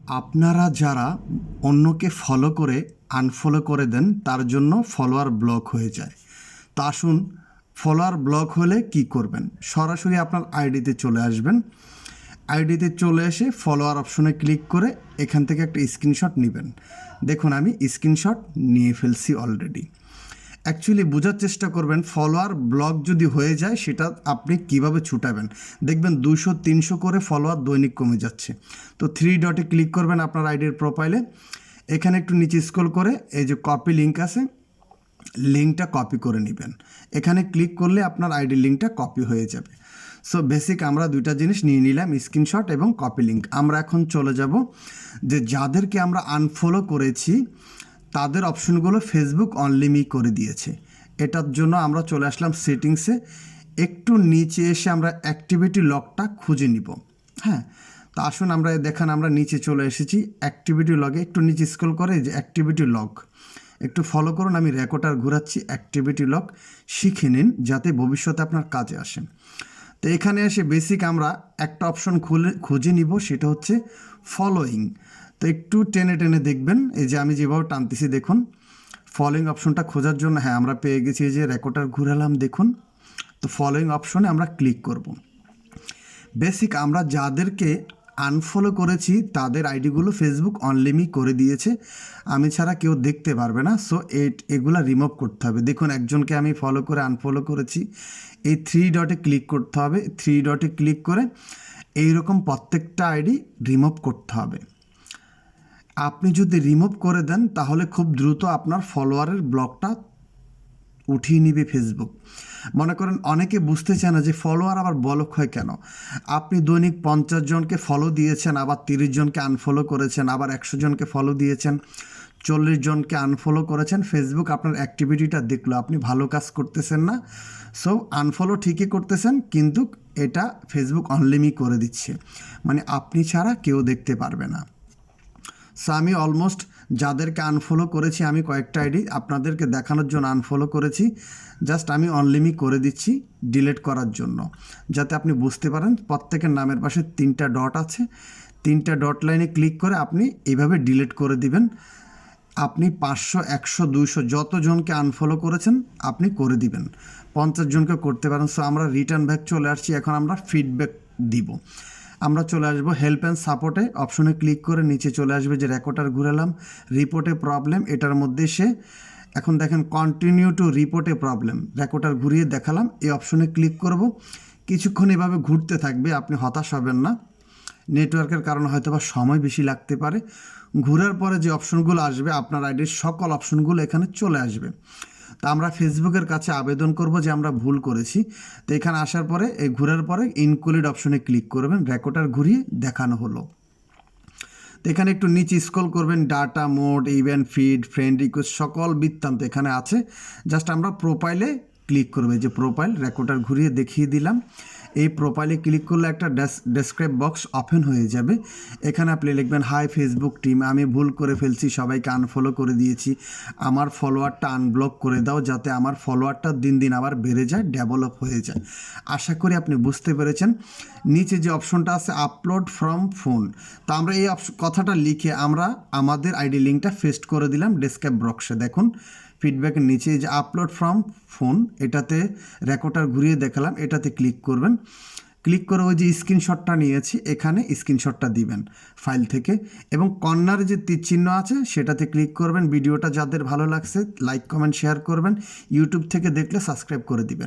আপনারা যারা অন্যকে ফলো করে আনফলো করে দেন তার জন্য ফলোয়ার ব্লক হয়ে যায়। তো আসুন, ফলোয়ার ব্লক হলে কি করবেন? সরাসরি আপনার আইডিতে চলে আসবেন। আইডিতে চলে এসে ফলোয়ার অপশনে ক্লিক করে এখান থেকে একটা স্ক্রিনশট নেবেন। দেখুন, আমি স্ক্রিনশট নিয়ে ফেলছি অলরেডি। অ্যাকচুয়ালি বোঝার চেষ্টা করবেন ফলোয়ার ব্লক যদি হয়ে যায় সেটা আপনি কিভাবে ছুটাবেন। দেখবেন 200-300 করে ফলোয়ার দৈনিক কমে যাচ্ছে। তো 3 ডটে ক্লিক করবেন আপনার আইডির প্রোফাইলে। এখানে একটু নিচে স্ক্রল করে এই যে কপি লিঙ্ক আছে, লিঙ্কটা কপি করে নেবেন। এখানে ক্লিক করলে আপনার আইডির লিঙ্কটা কপি হয়ে যাবে। সো বেসিক আমরা দুইটা জিনিস নিয়ে নিলাম, স্ক্রিনশট এবং কপি লিঙ্ক। আমরা এখন চলে যাব যে যাদেরকে আমরা আনফলো করেছি তাদের অপশনগুলো ফেসবুক অনলিমি করে দিয়েছে। এটার জন্য আমরা চলে আসলাম সেটিংসে। একটু নিচে এসে আমরা অ্যাক্টিভিটি লকটা খুঁজে নিব। হ্যাঁ, তো আসুন আমরা দেখেন আমরা নিচে চলে এসেছি অ্যাক্টিভিটি লগে। একটু নিচে স্ক্রল করে যে অ্যাক্টিভিটি লক একটু ফলো করুন। আমি রেকর্ডার ঘোরাচ্ছি। অ্যাক্টিভিটি লক শিখে নিন যাতে ভবিষ্যতে আপনার কাজে আসে। তো এখানে এসে বেসিক আমরা একটা অপশন খুঁজে নিব, সেটা হচ্ছে ফলোয়িং। তো একটু টেনে টেনে দেখবেন, এই যে আমি যেভাবে টানতেছি দেখুন ফলোয়িং অপশনটা খোঁজার জন্য। হ্যাঁ, আমরা পেয়ে গেছি। এই যে রেকর্ডার ঘুরালাম দেখুন। তো ফলোয়িং অপশনে আমরা ক্লিক করব। বেসিক আমরা যাদেরকে আনফলো করেছি তাদের আইডিগুলো ফেসবুক অনলিমি করে দিয়েছে, আমি ছাড়া কেউ দেখতে পারবে না। সো এগুলা রিমুভ করতে হবে। দেখুন, একজনকে আমি ফলো করে আনফলো করেছি। এই 3 ডটে ক্লিক করতে হবে। 3 ডটে ক্লিক করে এইরকম প্রত্যেকটা আইডি রিমুভ করতে হবে। আপনি যদি রিমুভ করে দেন তাহলে খুব দ্রুত আপনার ফলোয়ারের ব্লকটা উঠিয়ে নিবে ফেসবুক। মনে করেন অনেকে বুঝতে চায় না যে ফলোয়ার আবার ব্লক হয় কেন। আপনি দৈনিক 50 জনকে ফলো দিয়েছেন, আবার 30 জনকে আনফলো করেছেন, আবার 100 জনকে ফলো দিয়েছেন, 40 জনকে আনফলো করেছেন। ফেসবুক আপনার অ্যাক্টিভিটিটা দেখলো আপনি ভালো কাজ করতেছেন না। সো আনফলো ঠিকই করতেছেন, কিন্তু এটা ফেসবুক অনলিমি করে দিচ্ছে, মানে আপনি ছাড়া কেউ দেখতে পারবে না। সো আমি অলমোস্ট যাদেরকে আনফলো করেছি, আমি কয়েকটা আইডি আপনাদেরকে দেখানোর জন্য আনফলো করেছি। জাস্ট আমি অনলিমি করে দিচ্ছি ডিলিট করার জন্য, যাতে আপনি বুঝতে পারেন। প্রত্যেকের নামের পাশে 3টা ডট আছে, 3টা ডট লাইনে ক্লিক করে আপনি এইভাবে ডিলিট করে দিবেন। আপনি 500, 100, 200 যতজনকে আনফলো করেছেন আপনি করে দিবেন। 50 জনকে করতে পারেন। সো আমরা রিটার্ন ব্যাক চলে আসছি। এখন আমরা ফিডব্যাক দিব। আমরা চলে আসবো হেল্প অ্যান্ড সাপোর্টে অপশনে ক্লিক করে নিচে চলে আসবে যে রেকর্ডার ঘুরালাম, রিপোর্টে প্রবলেম। এটার মধ্যে সে এখন দেখেন কন্টিনিউ টু রিপোর্টে প্রবলেম, রেকর্ডার ঘুরিয়ে দেখালাম। এই অপশনে ক্লিক করব। কিছুক্ষণ এভাবে ঘুরতে থাকবে, আপনি হতাশ হবেন না। নেটওয়ার্কের কারণে হয়তো বা সময় বেশি লাগতে পারে। ঘোরার পরে যে অপশনগুলো আসবে আপনার আইডির সকল অপশনগুলো এখানে চলে আসবে। তা আমরা ফেসবুকের কাছে আবেদন করব যে আমরা ভুল করেছি। তো এখানে আসার পরে এই ঘোরার পরে ইনক্লুড অপশনে ক্লিক করবেন। রেকর্ডার ঘুরিয়ে দেখানো হলো। তো এখানে একটু নিচে স্ক্রল করবেন, data mode, event feed, friend request সকল বৃত্তান্ত এখানে আছে। জাস্ট আমরা প্রোফাইলে ক্লিক করবে, যে প্রোফাইল রেকর্ডার ঘুরিয়ে দেখিয়ে দিলাম। এই প্রোফাইলে ক্লিক করলে একটা ডেসক্রাইব বক্স ওপেন হয়ে যাবে। এখানে আপনি লিখবেন, হাই ফেসবুক টিম, আমি ভুল করে ফেলছি, সবাইকে আনফলো করে দিয়েছি, আমার ফলোয়ারটা আনব্লক করে দাও যাতে আমার ফলোয়ারটা দিন দিন আবার বেড়ে যায়, ডেভেলপ হয়ে যায়। আশা করি আপনি বুঝতে পেরেছেন। নিচে যে অপশনটা আছে আপলোড ফ্রম ফোন, তো আমরা এই কথাটা লিখে আমরা আমাদের আইডি লিঙ্কটা পেস্ট করে দিলাম ডেসক্রাইব বক্সে। দেখুন ফিডব্যাকের নিচে যে আপলোড ফ্রম ফোন, এটাতে রেকর্ডার ঘুরিয়ে দেখালাম, এটাতে ক্লিক করবেন। ক্লিক করে ওই যে স্ক্রিনশটটা নিয়েছি এখানে স্ক্রিনশটটা দিবেন ফাইল থেকে, এবং কর্নারে যে তীর চিহ্ন আছে সেটাতে ক্লিক করবেন। ভিডিওটা যাদের ভালো লাগছে লাইক কমেন্ট শেয়ার করবেন। ইউটিউব থেকে দেখলে সাবস্ক্রাইব করে দিবেন।